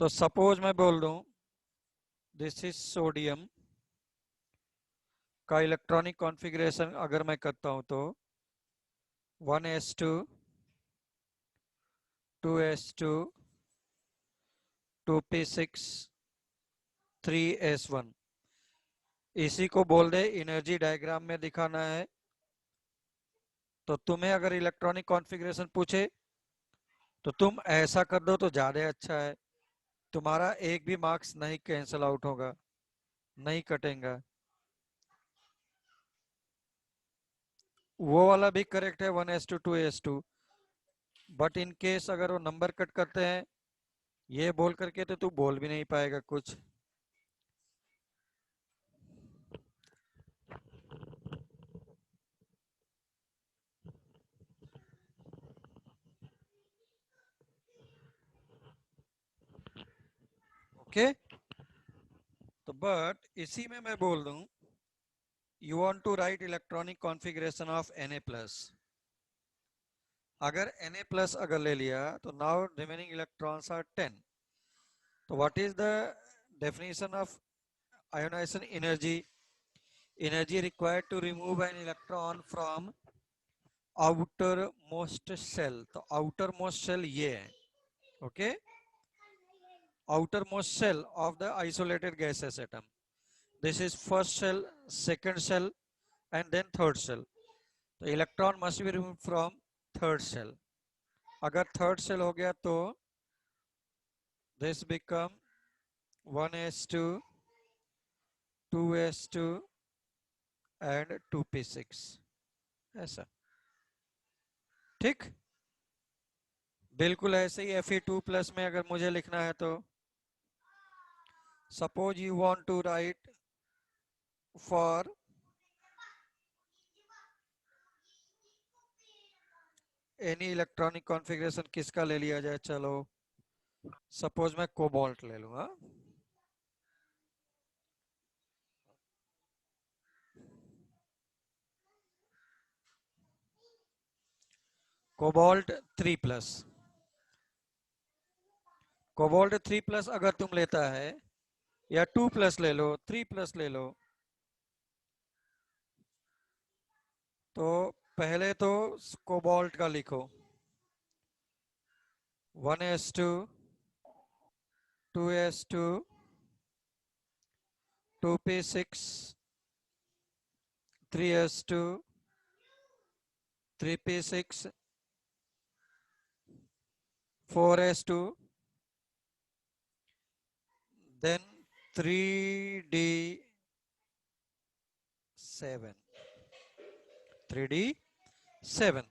तो सपोज मैं बोल दूं दिस इज सोडियम का इलेक्ट्रॉनिक कॉन्फ़िगरेशन अगर मैं करता हूं तो 1s2 2s2 2p6 3s1। इसी को बोल दे एनर्जी डायग्राम में दिखाना है। तो तुम्हें अगर इलेक्ट्रॉनिक कॉन्फ़िगरेशन पूछे तो तुम ऐसा कर दो तो ज्यादा अच्छा है। तुम्हारा एक भी मार्क्स नहीं कैंसिल आउट होगा, नहीं कटेगा। वो वाला भी करेक्ट है 1s2 2s2। But in case अगर वो नंबर कट करते हैं ये बोल करके तो तू बोल भी नहीं पाएगा कुछ। ओके। तो बट इसी में मैं बोल दूं you want to write electronic configuration of Na+। अगर Na+ अगर ले लिया तो नाउ रिमेनिंग इलेक्ट्रॉन्स आर 10। तो what is the definition of ionisation energy? Energy required to remove an electron from outer most shell. तो आउटर मोस्ट सेल ये है। Okay, outer most shell of the isolated gases atom. This is first shell, second shell and then third shell. तो electron must be remove from third shell. अगर third shell हो गया तो this become 1s2 2s2 and 2p6 ऐसा। ठीक, बिल्कुल ऐसे ही Fe2+ में अगर मुझे लिखना है तो suppose you want to write for any electronic configuration किसका ले लिया जाए। चलो सपोज मैं कोबाल्ट ले लूंगा। कोबाल्ट 3+। कोबाल्ट 3+ अगर तुम लेता है या 2+ ले लो 3+ ले लो तो पहले तो कोबाल्ट का लिखो 1s2 2s2 2p6 3s2 3p6 4s2 then 3d7 3d7।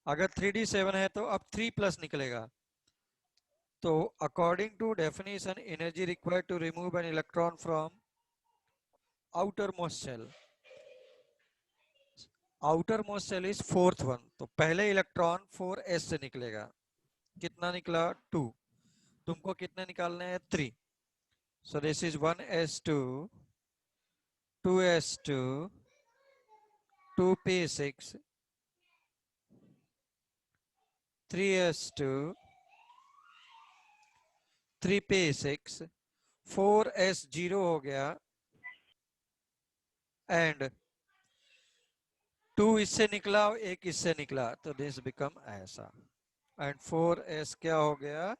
अगर 3d7 है तो अब 3+ निकलेगा। तो according to definition energy required to remove an electron from outer most shell. Outer most shell is fourth one. तो पहले इलेक्ट्रॉन 4s से निकलेगा। कितना निकला 2। तुमको कितने निकालने हैं 3। So this is 1s2 2s2 2p6 3s2 3p6 4s 0 हो गया एंड 2 इससे निकला और 1 इससे निकला तो दिस बिकम ऐसा एंड 4s क्या हो गया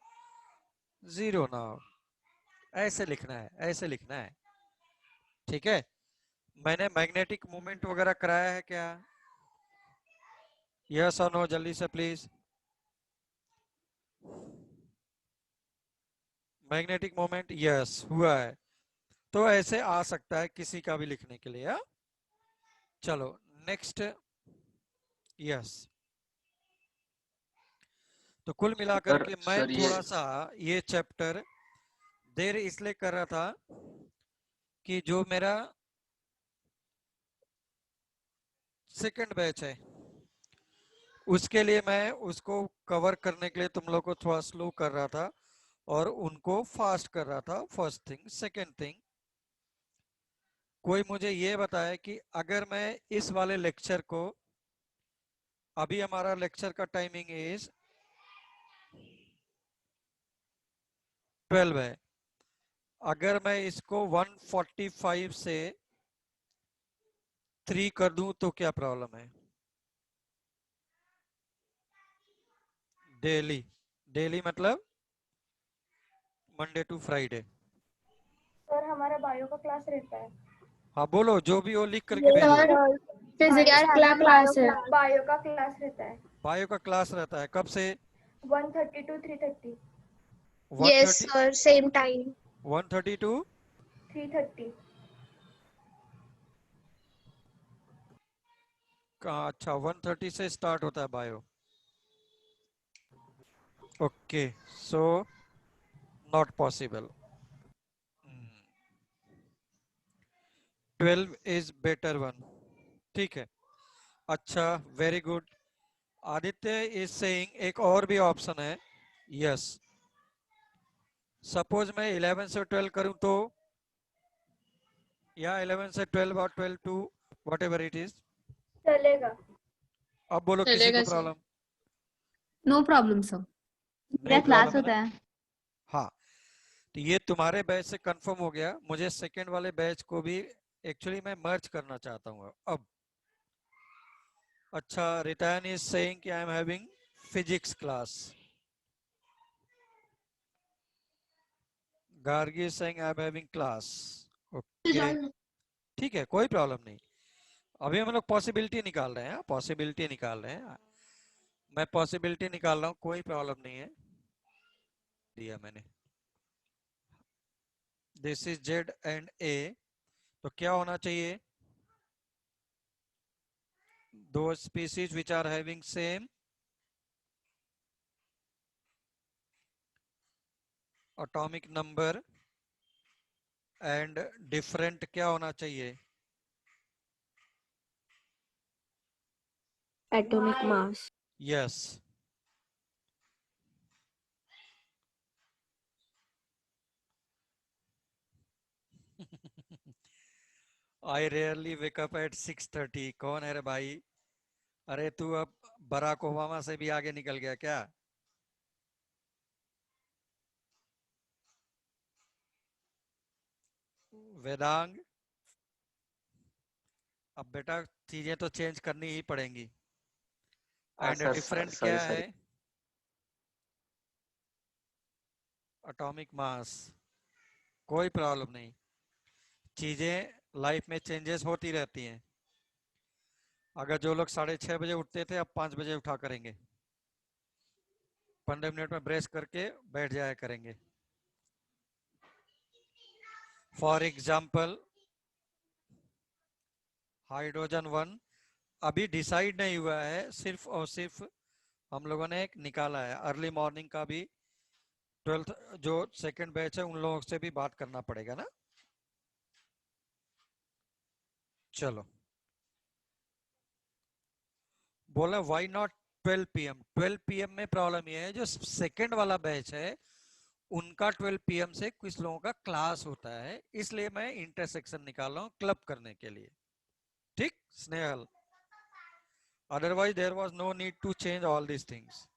0 नाउ। ऐसे लिखना है, ऐसे लिखना है। ठीक है। मैंने मैग्नेटिक मोमेंट वगैरह कराया है क्या? यस और नो जल्दी से प्लीज। मैग्नेटिक मोमेंट यस हुआ है। तो ऐसे आ सकता है किसी का भी लिखने के लिए। हा? चलो नेक्स्ट। यस। तो कुल मिलाकर सर के मैं सर ये थोड़ा सा ये चैप्टर देर इसलिए कर रहा था कि जो मेरा सेकंड बैच है उसके लिए मैं उसको कवर करने के लिए तुम लोग को थोड़ा स्लो कर रहा था और उनको फास्ट कर रहा था। फर्स्ट थिंग, सेकंड थिंग, कोई मुझे ये बताए कि अगर मैं इस वाले लेक्चर को, अभी हमारा लेक्चर का टाइमिंग इज 12 है, अगर मैं इसको 145 से 3 कर दूं तो क्या प्रॉब्लम है? डेली, डेली मतलब मंडे टू फ्राइडे। सर हमारा बायो का क्लास रहता है। हाँ बोलो, जो भी हो लिख करके ये भेजो। सर फिजिक्स का क्लास है। बायो का क्लास रहता है। बायो का क्लास रहता है कब से? 1:30 to 3:30। Yes 1:30, sir same time. 1:30 to 3:30। अच्छा, 1:30 से स्टार्ट होता है bio. Okay, so not possible. 12 is better one. ठीक है, अच्छा, very good. Aditya is saying एक और भी ऑप्शन है। यस, सपोज मैं 11 से 12 करूं तो, या 11 से 12 और 12 to whatever it is. चलेगा। अब बोलो किसी को चलेगा sir. Problem? No problem sir, नहीं मेरा क्लास प्रॉब्लम है होता ना? है। हाँ, तो ये तुम्हारे बैच से कंफर्म हो गया। मुझे सेकंड वाले बैच को भी एक्चुअली मैं मर्ज करना चाहता हूँ अब। अच्छा, रिटायन इज सेइंग कि I am having physics class. Gargi is saying I am having class. Okay, ठीक है, कोई प्रॉब्लम नहीं। अभी हम लोग पॉसिबिलिटी निकाल रहे हैं, पॉसिबिलिटी निकाल रहे हैं। मैं पॉसिबिलिटी निकाल रहा हूँ, कोई प्रॉब्लम नहीं है। दिया मैंने, this is Z and A, तो क्या होना चाहिए? दो species which are having same atomic number and different क्या होना चाहिए? Atomic mass. Yes. I rarely wake up at 6:30। कौन है रे भाई? अरे तू अब बराक ओबामा से भी आगे निकल गया क्या? वेदांग, अब बेटा चीजें तो चेंज करनी ही पड़ेंगी। हाँ एंड सर, डिफरेंट सॉरी क्या है? सॉरी। Atomic mass. कोई प्रॉब्लम नहीं, चीजें लाइफ में चेंजेस होती रहती हैं। अगर जो लोग 6:30 बजे उठते थे, अब 5 बजे उठा करेंगे। 15 मिनट में ब्रेस करके बैठ जाया करेंगे। फॉर एग्जाम्पल, हाइड्रोजन 1 अभी डिसाइड नहीं हुआ है, सिर्फ और सिर्फ हम लोगों ने एक निकाला है। अर्ली मॉर्निंग का भी 12th जो सेकंड बैच है उन लोगों से भी बात करना पड़ेगा ना। चलो, बोला व्हाई नॉट 12 पीएम। 12 पीएम में प्रॉब्लम ये है, जो सेकंड वाला बैच है उनका 12 पीएम से कुछ लोगों का क्लास होता है, इसलिए मैं इंटरसेक्शन निकाल रहा हूँ क्लब करने के लिए। ठीक Snehal, otherwise there was no need to change all these things.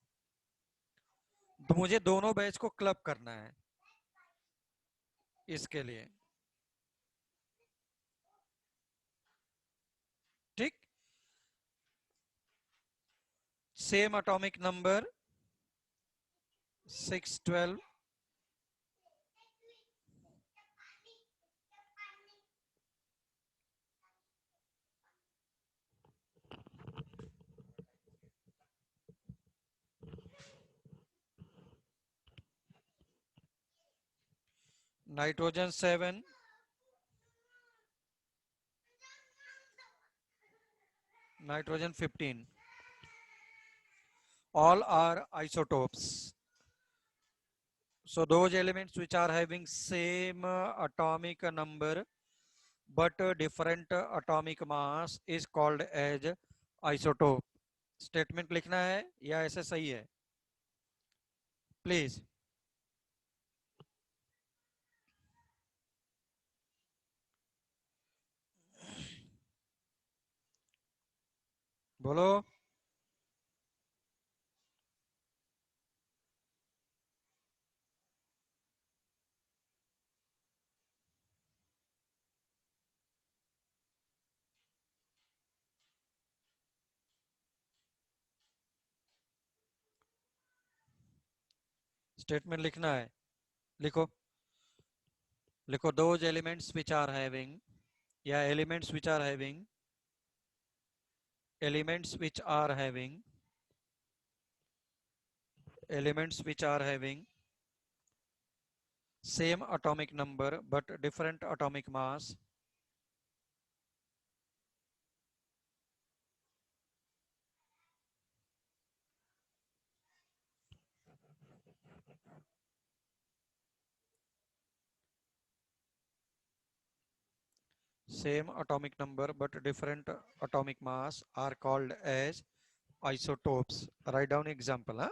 तो मुझे दोनों बैच को क्लब करना है इसके लिए। ठीक, same atomic number 612, nitrogen 7, nitrogen 15, all are isotopes. So those elements which are having same atomic number but different atomic mass is called as isotope. Statement लिखना है या ऐसे सही है? प्लीज बोलो। स्टेटमेंट लिखना है, लिखो लिखो those elements which are having, या elements which are having, elements which are having, elements which are having same atomic number but different atomic mass, same atomic number but different atomic mass are called as isotopes. Write down example, huh?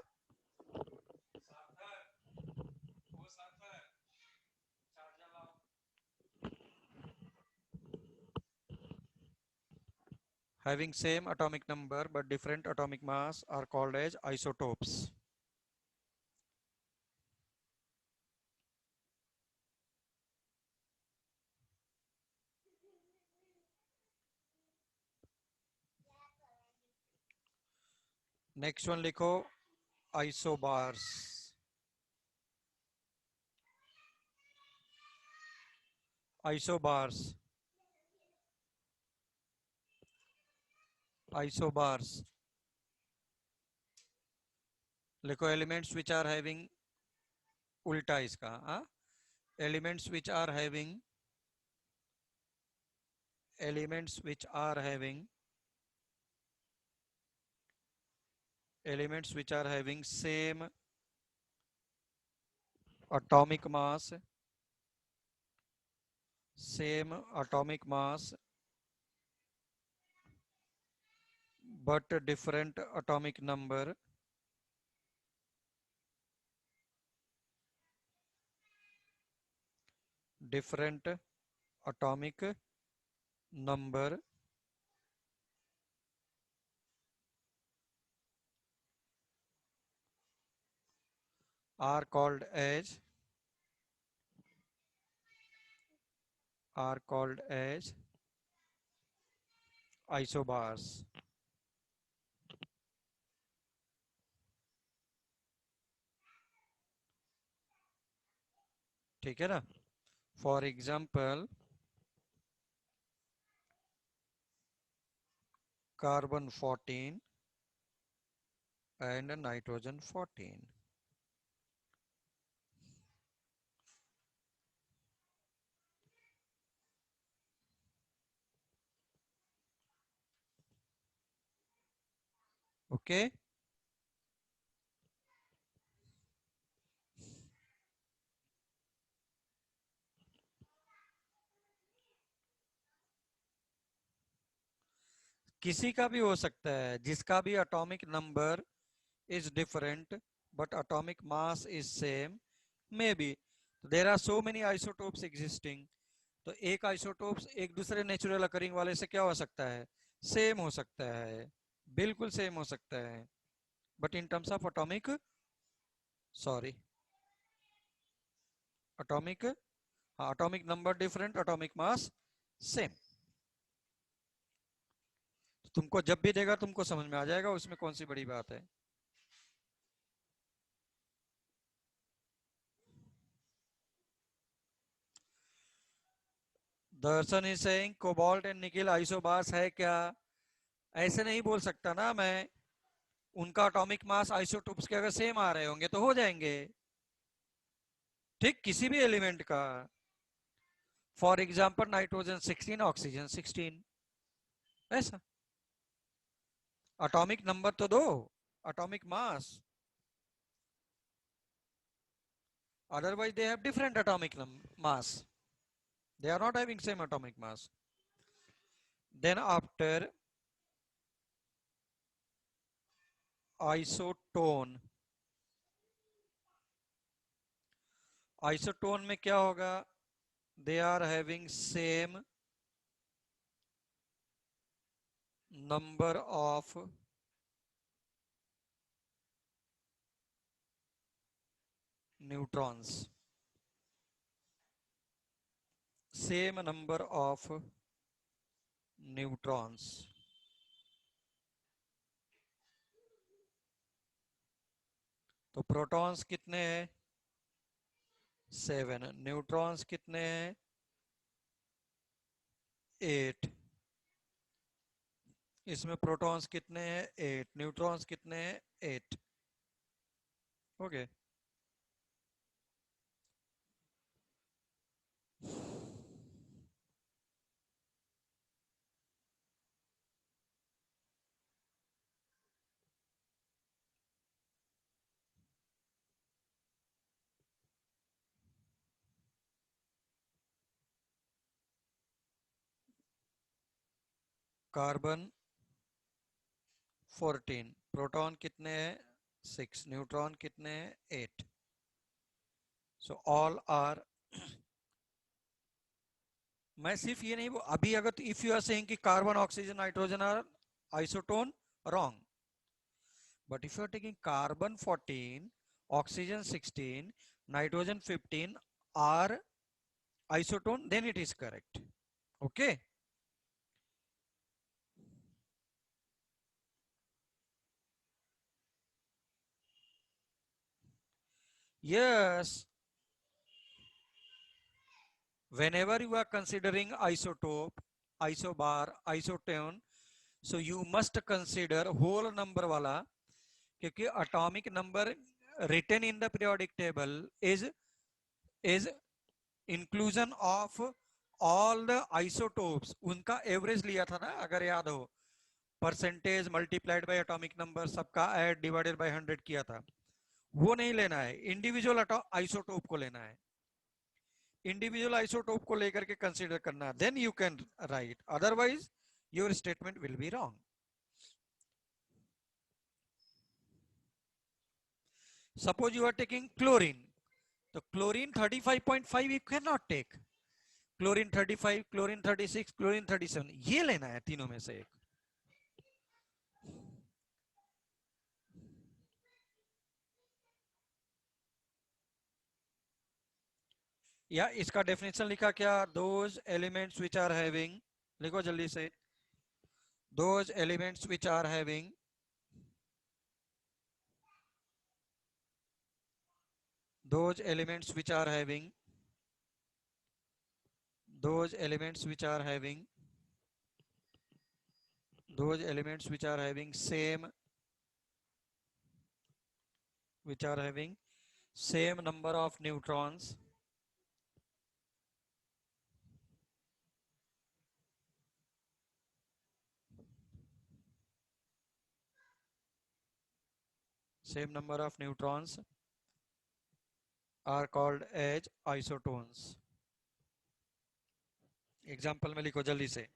Having same atomic number but different atomic mass are called as isotopes. Next one लिखो isobars. Isobars. Isobars. लिखो elements which are having, उल्टा इसका, हाँ, elements which are having, elements which are having, elements which are having same atomic mass, same atomic mass but different atomic number, different atomic number are called as isobars. ठीक है ना? For example carbon 14 and nitrogen 14. Okay. किसी का भी हो सकता है जिसका भी atomic number is different but atomic mass is same, may be there are so many isotopes existing. तो एक आइसोटोप्स एक दूसरे नेचुरल अकरिंग वाले से क्या हो सकता है? सेम हो सकता है, बिल्कुल सेम हो सकता है, but in terms of atomic, sorry, atomic, हाँ, atomic number different, atomic mass same. तुमको जब भी देगा तुमको समझ में आ जाएगा, उसमें कौन सी बड़ी बात है. Darshan is saying cobalt and nickel isobars है क्या? ऐसे नहीं बोल सकता ना मैं. उनका एटॉमिक मास आइसोटोप्स के अगर सेम आ रहे होंगे तो हो जाएंगे. ठीक, किसी भी एलिमेंट का. फॉर एग्जांपल नाइट्रोजन 16, ऑक्सीजन 16, ऐसा. एटॉमिक नंबर तो दो, atomic mass. Otherwise they have different atomic mass. They are not having same atomic mass. Then after isotone, isotone में क्या होगा? They are having same number of neutrons, same number of neutrons. तो protons कितने हैं? 7, neutrons कितने हैं? 8, इसमें protons कितने हैं? 8, न्यूट्रॉन्स कितने हैं? 8। ओके, कार्बन 14, प्रोटॉन कितने हैं? 6, न्यूट्रॉन कितने हैं? 8। सो ऑल आर, मैं सिर्फ ये नहीं, अभी अगर तो इफ यू आर सेइंग कि carbon, oxygen, nitrogen are isotone, wrong. But if you are taking carbon 14, oxygen 16, nitrogen 15 are isotone, then it is correct. Okay. Yes. Whenever you are considering isotope, isobar, isotone, so you must consider whole number wala, क्योंकि atomic number written in the periodic table is inclusion of all the isotopes. उनका average लिया था ना, अगर याद हो, percentage multiplied by atomic number, सबका add divided by 100 किया था. वो नहीं लेना है, इंडिविजुअल आइसोटोप को लेना है. इंडिविजुअल आइसोटोप को लेकर के कंसीडर करना है, then you can write, otherwise your statement will be wrong. Suppose you are taking chlorine, तो chlorine 35.5 you can not take. Chlorine 35, chlorine 36, chlorine 37, ये लेना है तीनों में से एक. या इसका डेफिनेशन लिखा क्या? Those elements which are having, लिखो जल्दी से, those elements which are having those elements which are having those elements which are having those elements which are having same which are having same number of neutrons same number of neutrons are called as isotones. Example में लिखो जल्दी से.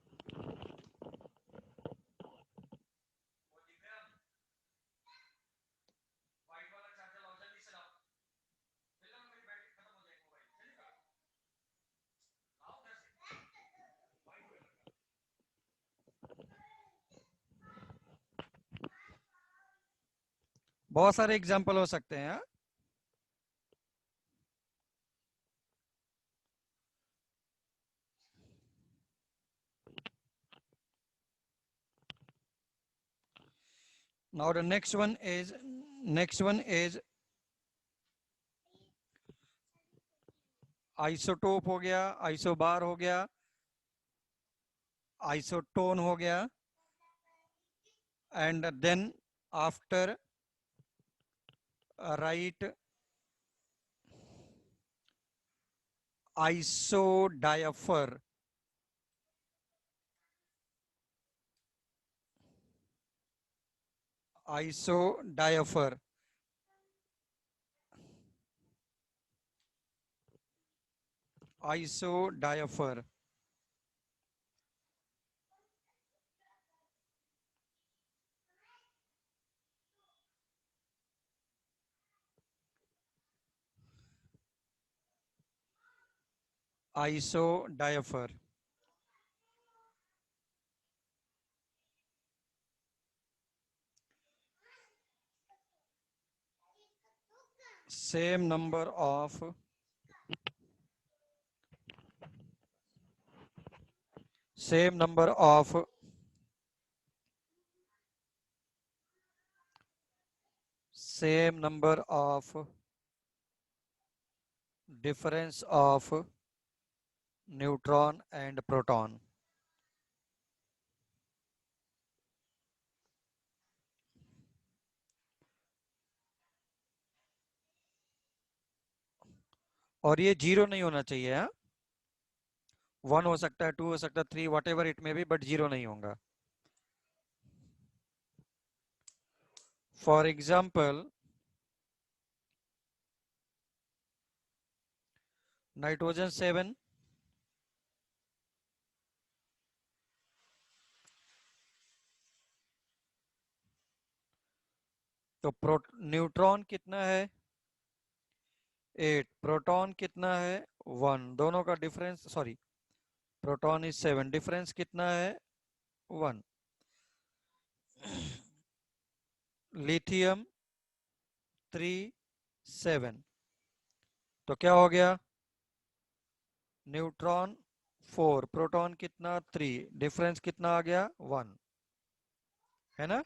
बहुत सारे example हो सकते हैं. Now the next one is isotope हो गया, आइसोबार हो गया, आइसोटोन हो गया, and then after write isodiapher. Isodiapher. Isodiapher. Isodiapher. Same number of same number of same number of difference of neutron and proton. और ये जीरो नहीं होना चाहिए, हाँ, 1 हो सकता है, 2 हो सकता है, 3, what ever it may be, but zero नहीं होगा. फॉर एग्जाम्पल, नाइट्रोजन 7, तो न्यूट्रॉन कितना है 8, प्रोटॉन कितना है 1, दोनों का difference, sorry, proton is 7, difference कितना है 1. लिथियम 3 7, तो क्या हो गया, न्यूट्रॉन 4, प्रोटॉन कितना 3, डिफरेंस कितना आ गया 1, है ना.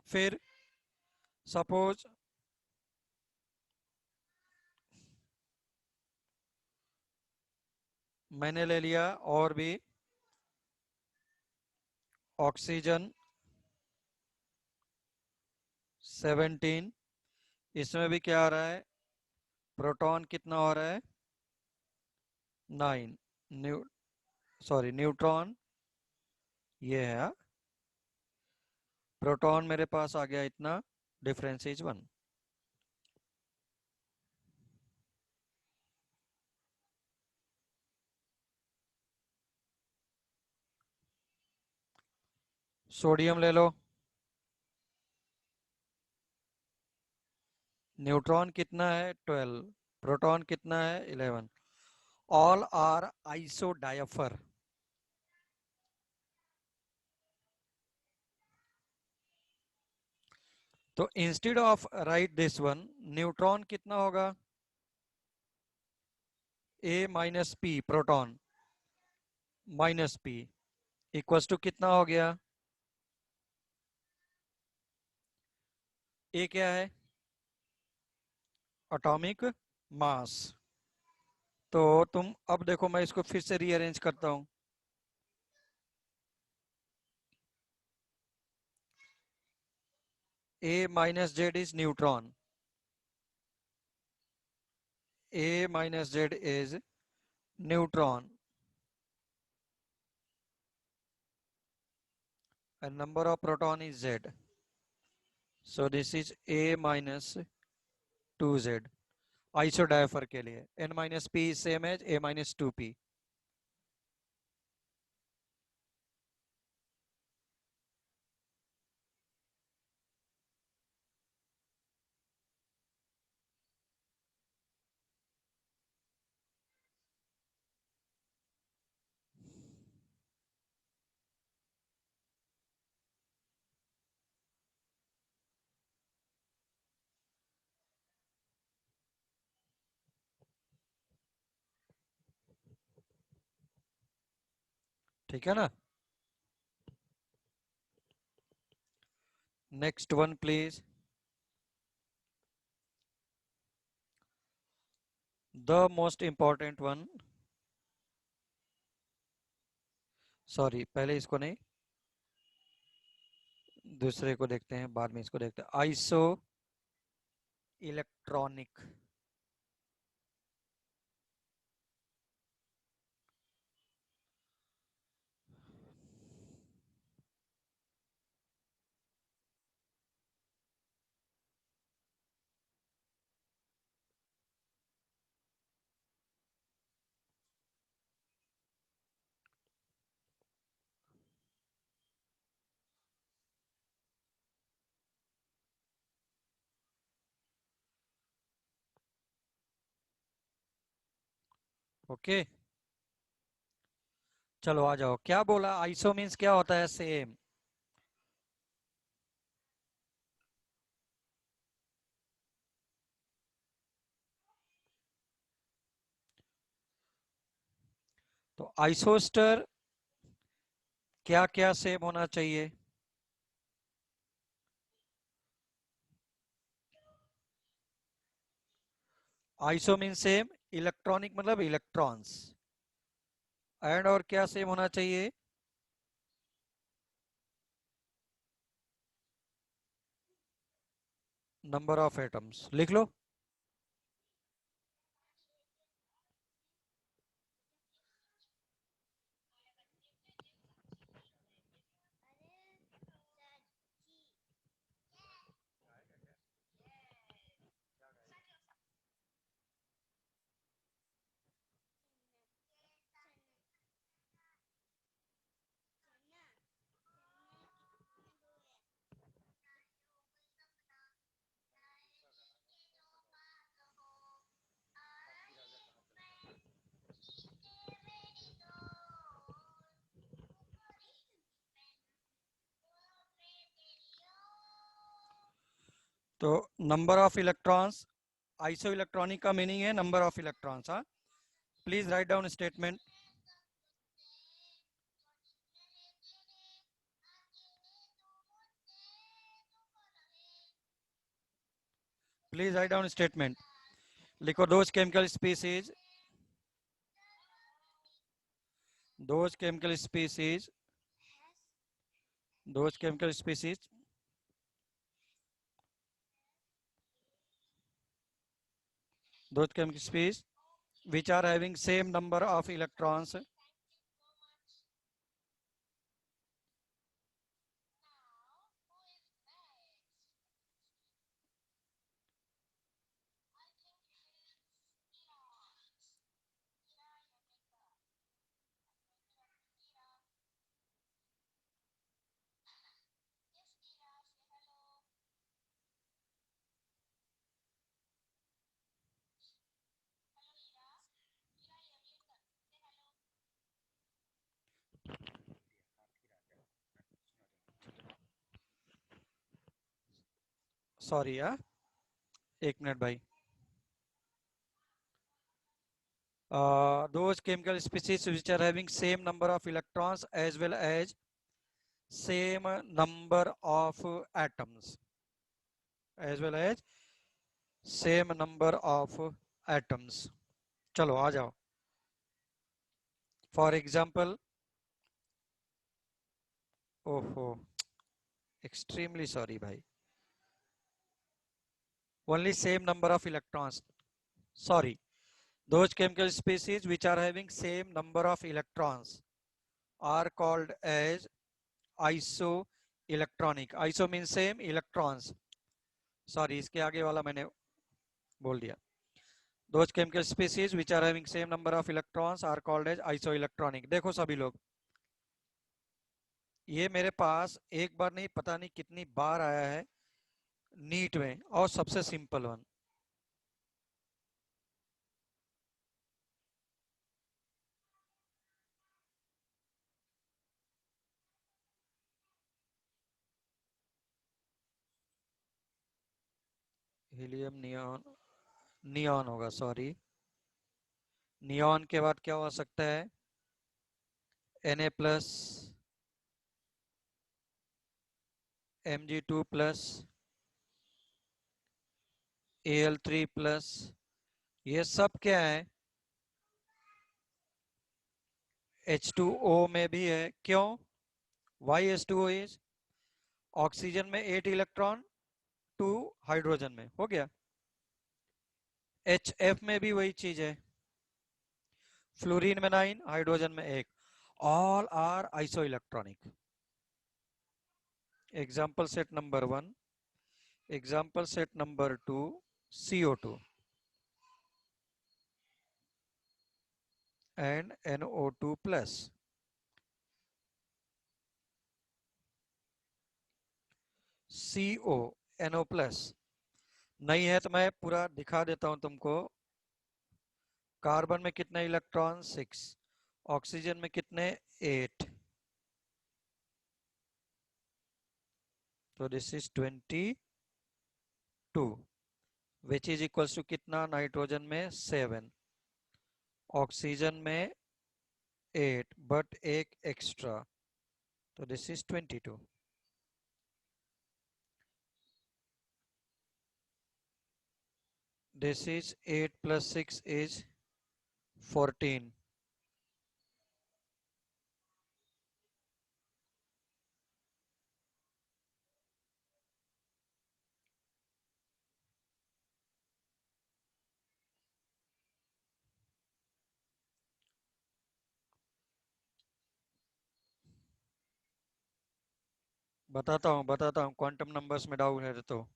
फिर सपोज मैंने ले लिया और भी ऑक्सीजन 17, इसमें भी क्या आ रहा है, प्रोटॉन कितना हो रहा है 9, न्यूट्रॉन ये है, हाँ? प्रोटॉन मेरे पास आ गया इतना, डिफरेंस इज 1. सोडियम ले लो, न्यूट्रॉन कितना है 12, प्रोटॉन कितना है 11, ऑल आर आइसोडायफर. तो instead of write this one, neutron कितना होगा A minus P, proton minus P, equals to कितना हो गया, ए क्या है एटॉमिक मास. तो तुम अब देखो, मैं इसको फिर से रीअरेंज करता हूं. A minus Z is neutron. A minus Z is neutron. And number of proton is Z. So this is A minus 2Z. Isodiapher के लिए N minus P is same as A minus 2P. ठीक है ना. Next one please. The most important one. Sorry, पहले इसको नहीं, दूसरे को देखते हैं, बाद में इसको देखते हैं. Iso electronic. ओके, चलो आ जाओ. क्या बोला, आइसो मीन्स क्या होता है, सेम. तो आइसोस्टर क्या क्या सेम होना चाहिए, आइसो मीन सेम, इलेक्ट्रॉनिक मतलब इलेक्ट्रॉन्स, एंड और क्या सेम होना चाहिए? Number of atoms. लिख लो। तो number of electrons, iso electronic का मीनिंग है नंबर ऑफ इलेक्ट्रॉन्स। हाँ, please write down statement. Please write down statement. लिखो, those chemical species, those chemical species, those chemical species those chemical species which are having same number of electrons, sorry, हाँ, एक minute भाई। Those chemical species which are having same number of electrons as well as same number of atoms, as well as same number of atoms। चलो आ जाओ। For example, ओहो, extremely sorry भाई, only same number of electrons, sorry, those chemical species which are having same number of electrons are called as isoelectronic। iso means same, electrons, sorry, इसके आगे वाला मैंने बोल दिया। those chemical species which are having same number of electrons are called as isoelectronic। देखो सभी लोग, ये मेरे पास एक बार नहीं, पता नहीं कितनी बार आया है नीट में, और सबसे simple one. Helium, neon, neon होगा, सॉरी। नियॉन के बाद क्या हो सकता है? Na+, Mg2+, Al3+, ये सब क्या है? H2O में भी है। क्यों? Why H2O is? ऑक्सीजन में 8 इलेक्ट्रॉन, 2 हाइड्रोजन में, हो गया। HF में भी वही चीज है, फ्लोरीन में 9, हाइड्रोजन में 1, all are isoelectronic. Example set number 1, example set number 2, CO2 and NO2+। CONO+। नहीं है तो मैं पूरा दिखा देता हूं तुमको। कार्बन में कितने इलेक्ट्रॉन? 6। ऑक्सीजन में कितने? 8। तो this is 22, which is equals to कितना? नाइट्रोजन में 7, ऑक्सीजन में 8, बट एक एक्स्ट्रा, तो this is 22। This is 8 plus 6 is 14. बताता हूँ क्वांटम नंबर्स में डाउट है तो।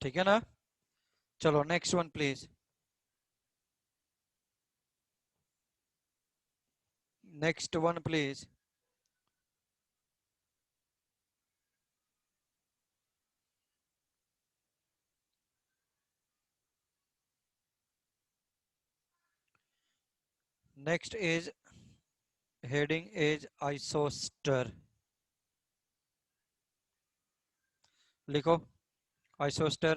ठीक है ना? चलो next one please. Next one please. Next is heading is isoster. लिखो isoster,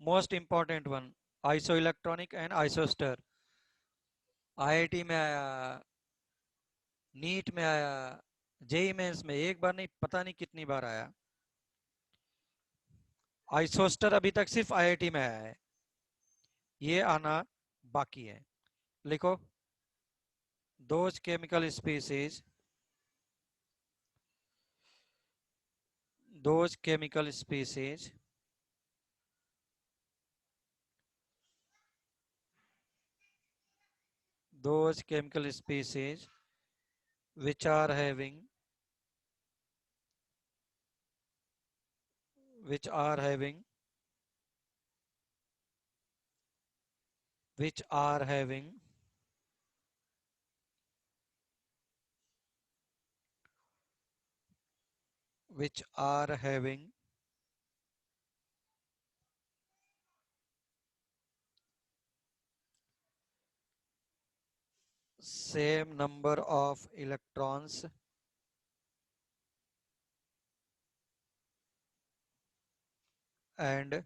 most important one, iso electronic and isoster. IIT में आया, नीट में आया, जेई मेंस में एक बार नहीं पता नहीं कितनी बार आया। आइसोस्टर अभी तक सिर्फ आईआईटी में आया है, ये आना बाकी है। लिखो those chemical species, those chemical species those chemical species which are having which are having which are having which are having same number of electrons and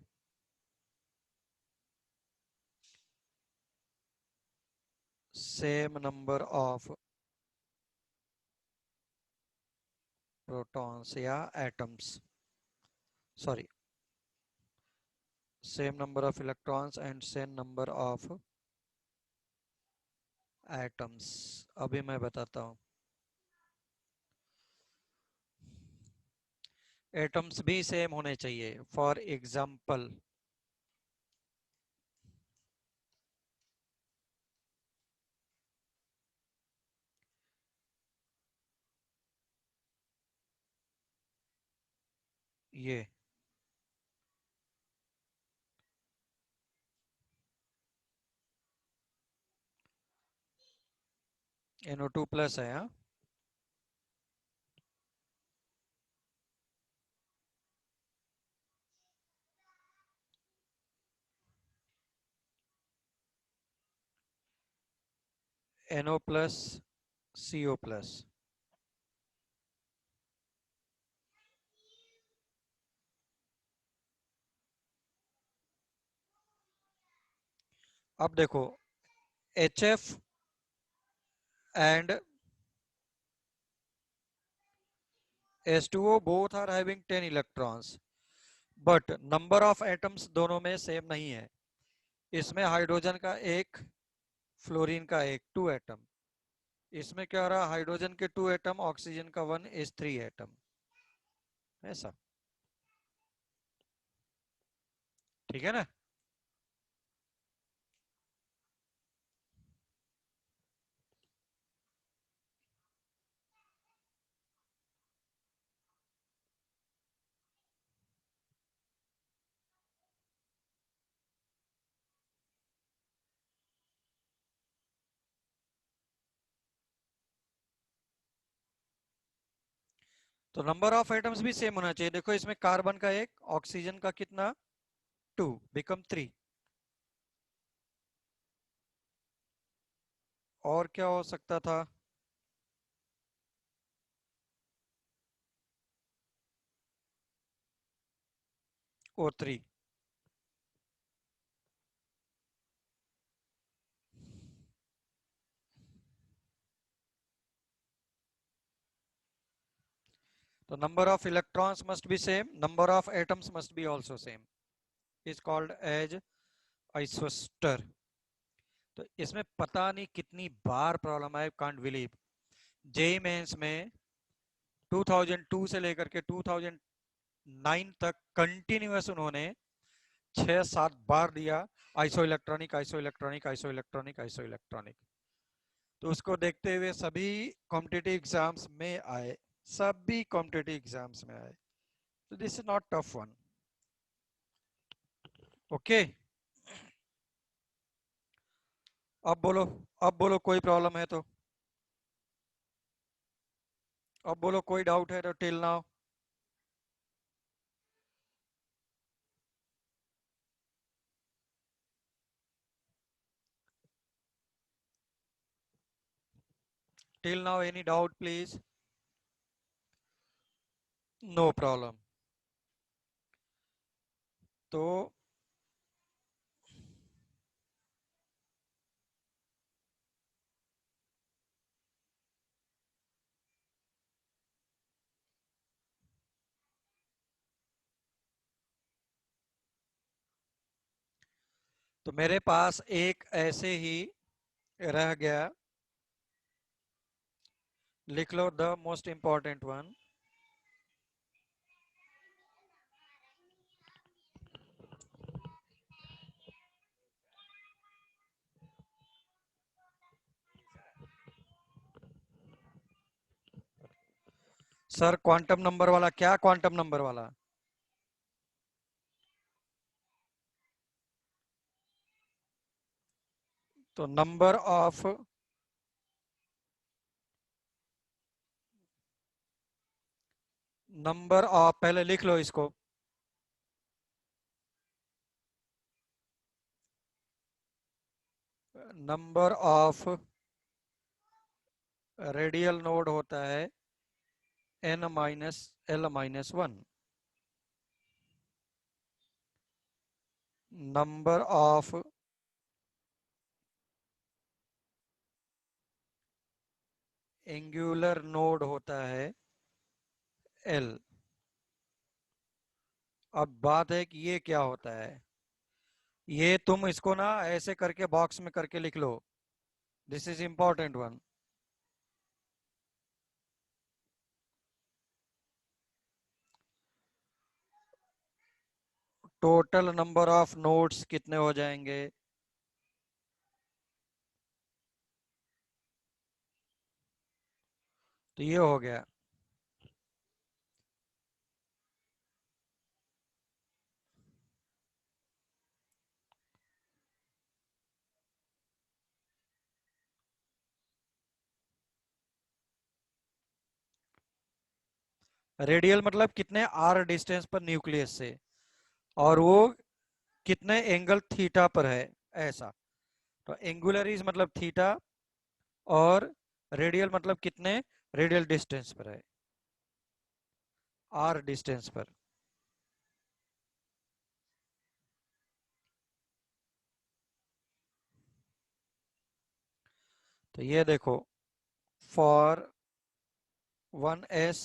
same number of protons या atoms, sorry, same number of electrons and same number of atoms। अभी मैं बताता हूँ, atoms भी same होने चाहिए। For example ये NO2 plus है, हाँ, NO प्लस CO प्लस। अब देखो HF and H2O both are having 10 electrons but number of atoms दोनों में सेम नहीं है। इसमें हाइड्रोजन का एक, फ्लोरीन का एक, 2 एटम। इसमें क्या हो रहा है, हाइड्रोजन के 2 एटम, ऑक्सीजन का 1 इज 3 एटम, ऐसा। ठीक है ना? तो नंबर ऑफ एटम्स भी सेम होना चाहिए। देखो इसमें कार्बन का एक, ऑक्सीजन का कितना, 2 बिकम 3। और क्या हो सकता था? O3। तो number of electrons must be same, number of atoms must be also same, is called as isostar। तो इसमें पता नहीं कितनी बार प्रॉब्लम आए, कांट बिलीव। जेई मेंस में 2002 से लेकर के 2009 तक कंटिन्यूअस उन्होंने 6-7 बार दिया iso electronic, iso electronic, iso electronic, iso electronic. तो उसको देखते हुए सभी कॉम्पिटिटिव एग्जाम्स में आए, सभी कॉम्पिटिटिव एग्जाम्स में आए। तो this is not tough one. Okay, अब बोलो, अब बोलो कोई प्रॉब्लम है तो, अब बोलो कोई डाउट है तो till now. Till now any doubt please? No problem. तो मेरे पास एक ऐसे ही रह गया, लिख लो the most important one. Sir quantum number वाला क्या? क्वांटम नंबर वाला तो नंबर ऑफ, नंबर ऑफ, पहले लिख लो इसको। नंबर ऑफ रेडियल नोड होता है n minus l minus 1। Number of angular node होता है l। अब बात है कि ये क्या होता है, ये तुम इसको ना ऐसे करके बॉक्स में करके लिख लो, this is important one. Total number of nodes कितने हो जाएंगे? तो ये हो गया। रेडियल मतलब कितने आर डिस्टेंस पर न्यूक्लियस से, और वो कितने एंगल थीटा पर है, ऐसा। तो एंगुलर इज मतलब थीटा, और रेडियल मतलब कितने रेडियल डिस्टेंस पर है, आर डिस्टेंस पर। तो ये देखो, फॉर 1s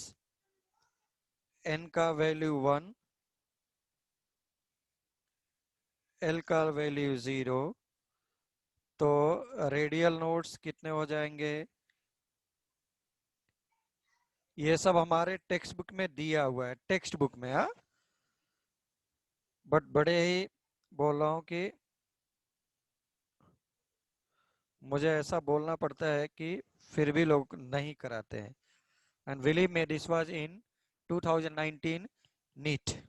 n का वैल्यू 1, l का वैल्यू 0, तो रेडियल नोड्स कितने हो जाएंगे? ये सब हमारे टेक्स्ट बुक में दिया हुआ है, टेक्स्ट बुक में। हाँ, बट बड़े ही बोल रहा हूँ कि मुझे ऐसा बोलना पड़ता है कि फिर भी लोग नहीं कराते हैं। And believe me, this was in 2019 NEET.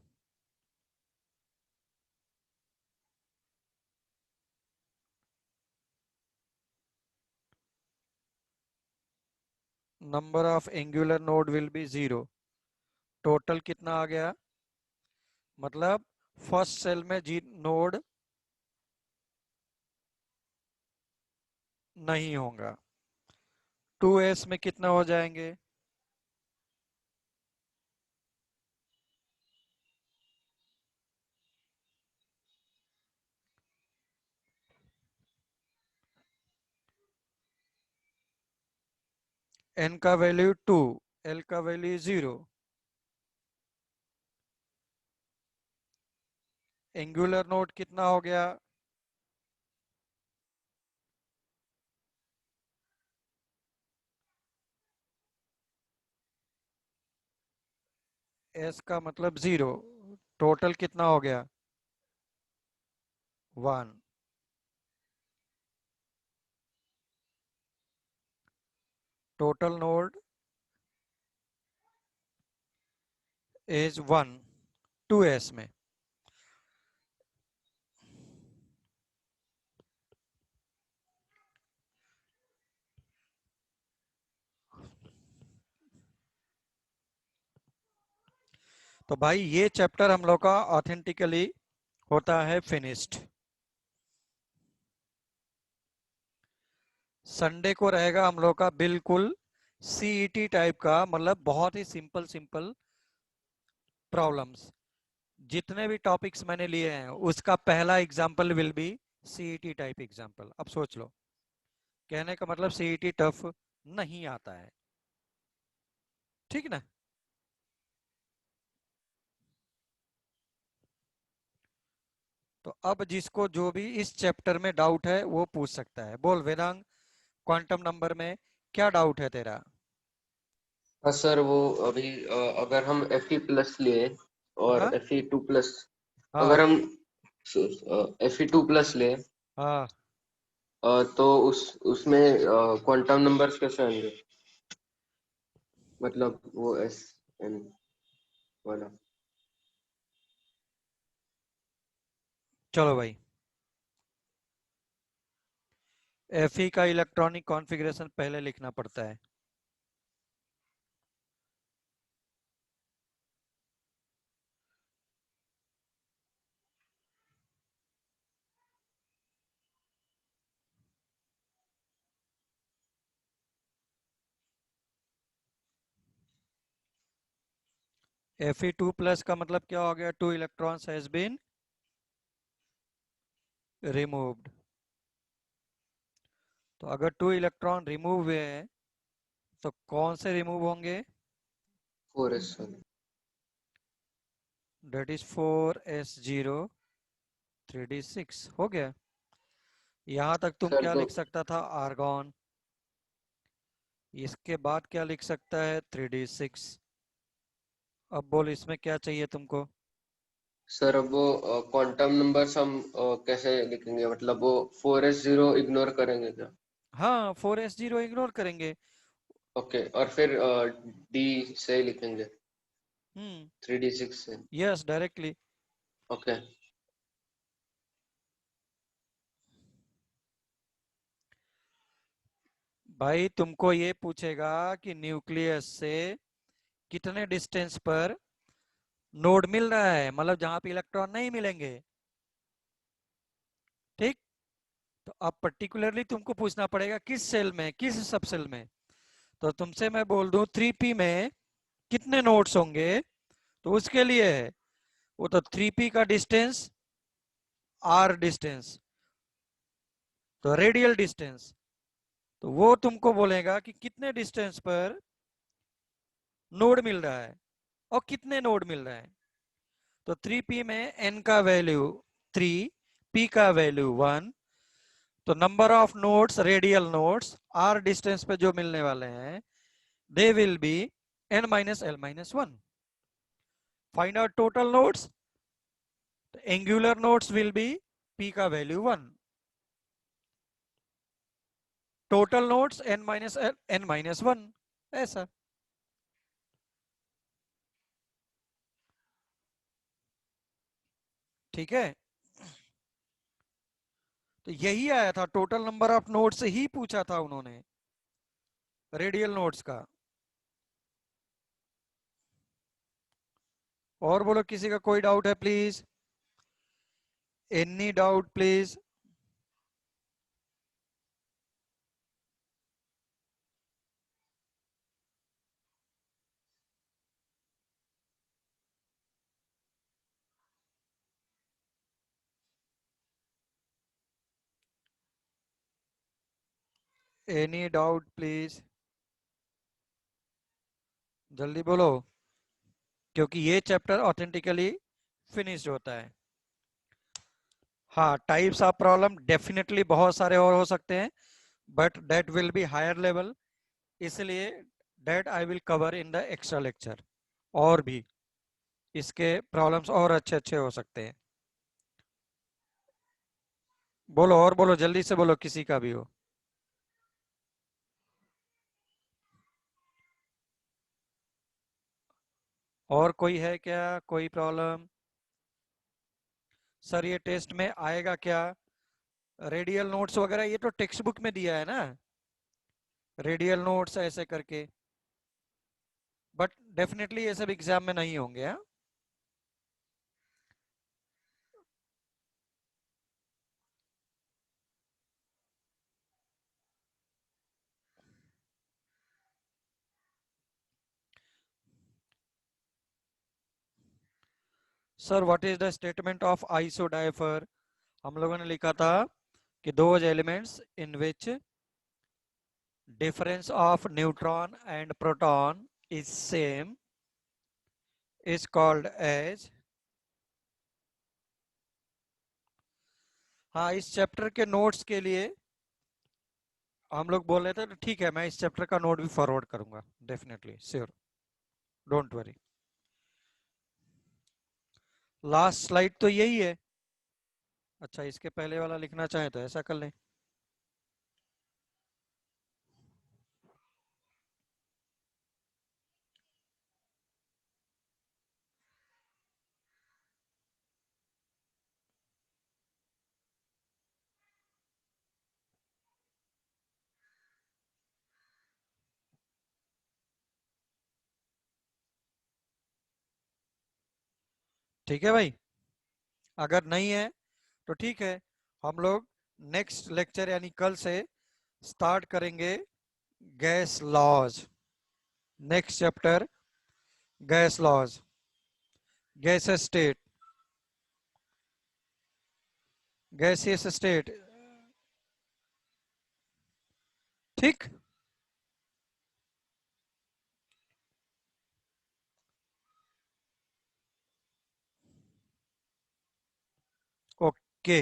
number of angular node will be 0, total कितना आ गया, मतलब फर्स्ट सेल में जी नोड नहीं होगा। 2s में कितना हो जाएंगे, n का वैल्यू 2, l का वैल्यू 0, एंगुलर नोड कितना हो गया, s का मतलब 0, टोटल कितना हो गया 1, टोटल नोड इज 1 2s में। तो भाई ये चैप्टर हम लोग का ऑथेंटिकली होता है फिनिश्ड। संडे को रहेगा हम लोग का बिल्कुल सीईटी टाइप का, मतलब बहुत ही सिंपल सिंपल प्रॉब्लम्स। जितने भी टॉपिक्स मैंने लिए हैं उसका पहला example will be CET type example. अब सोच लो, कहने का मतलब सीईटी टफ नहीं आता है, ठीक ना। तो अब जिसको जो भी इस चैप्टर में डाउट है वो पूछ सकता है। बोल वेदांग, क्वांटम नंबर में क्या डाउट है तेरा। हाँ सर, वो अभी अगर हम Fe प्लस लिए और हाँ Fe2 प्लस, हाँ अगर हम Fe2 प्लस ले हाँ, तो उसमें क्वांटम नंबर्स कैसे आएंगे, मतलब वो Sn वाला। चलो भाई, Fe का इलेक्ट्रॉनिक कॉन्फ़िगरेशन पहले लिखना पड़ता है। Fe2 प्लस का मतलब क्या हो गया, 2 इलेक्ट्रॉन्स हैज बीन रिमूव्ड। तो अगर 2 इलेक्ट्रॉन रिमूव हुए हैं तो कौन से रिमूव होंगे, 4s वाले। डेट इज 4s0 3d6 हो गया। यहां तक तुम सर क्या तो लिख सकता था, आर्गॉन। इसके बाद क्या लिख सकता है, 3d6। अब बोल इसमें क्या चाहिए तुमको। सर अब वो क्वांटम नंबर्स हम कैसे लिखेंगे, मतलब वो 4s0 इग्नोर करेंगे क्या। हाँ 4s0 इग्नोर करेंगे। ओके, और फिर डी से लिखेंगे, हम्म, 3d6 से। Yes directly. ओके भाई तुमको ये पूछेगा कि न्यूक्लियस से कितने डिस्टेंस पर नोड मिल रहा है, मतलब जहां पे इलेक्ट्रॉन नहीं मिलेंगे, ठीक। तो अब पर्टिकुलरली तुमको पूछना पड़ेगा किस सेल में, किस सब सेल में। तो तुमसे मैं बोल दूं 3p में कितने नोड्स होंगे, तो उसके लिए है वो तो 3p का डिस्टेंस r डिस्टेंस, तो रेडियल डिस्टेंस। तो वो तुमको बोलेगा कि कितने डिस्टेंस पर नोड मिल रहा है और कितने नोड मिल रहे हैं। तो 3p में n का वैल्यू 3, p का वैल्यू 1, तो number of nodes, radial nodes r distance पे जो मिलने वाले हैं they will be n minus l minus 1। Find out total nodes, angular nodes will be p का value 1, total nodes n minus n minus 1, ऐसा। ठीक है, तो यही आया था, टोटल नंबर ऑफ नोड्स से ही पूछा था उन्होंने, रेडियल नोड्स का। और बोलो, किसी का कोई डाउट है please? Any doubt please? Any doubt please? जल्दी बोलो, क्योंकि ये चैप्टर ऑथेंटिकली फिनिश्ड होता है। हाँ, टाइप्स ऑफ प्रॉब्लम डेफिनेटली बहुत सारे और हो सकते हैं, but that will be higher level, इसलिए that I will cover in the extra lecture. और भी इसके प्रॉब्लम्स और अच्छे अच्छे हो सकते हैं। बोलो, और बोलो, जल्दी से बोलो, किसी का भी हो। और कोई है क्या, कोई प्रॉब्लम? सर ये टेस्ट में आएगा क्या? रेडियल नोट्स वगैरह ये तो टेक्स्ट बुक में दिया है ना, रेडियल नोट्स ऐसे करके, बट डेफिनेटली ये सब एग्जाम में नहीं होंगे। हाँ, sir what is the statement of isodiaphers? हम लोगों ने लिखा था कि those elements in which difference of neutron and proton is same is called as। हाँ, इस चैप्टर के नोट्स के लिए हम लोग बोल रहे थे, तो ठीक है, मैं इस चैप्टर का नोट भी फॉरवर्ड करूंगा, definitely sure, don't worry. Last slide तो यही है। अच्छा, इसके पहले वाला लिखना चाहे तो ऐसा कर लें। ठीक है भाई, अगर नहीं है तो ठीक है, हम लोग नेक्स्ट लेक्चर यानी कल से स्टार्ट करेंगे gas laws. Next chapter gas laws, gas state, gaseous state. ठीक, ओके।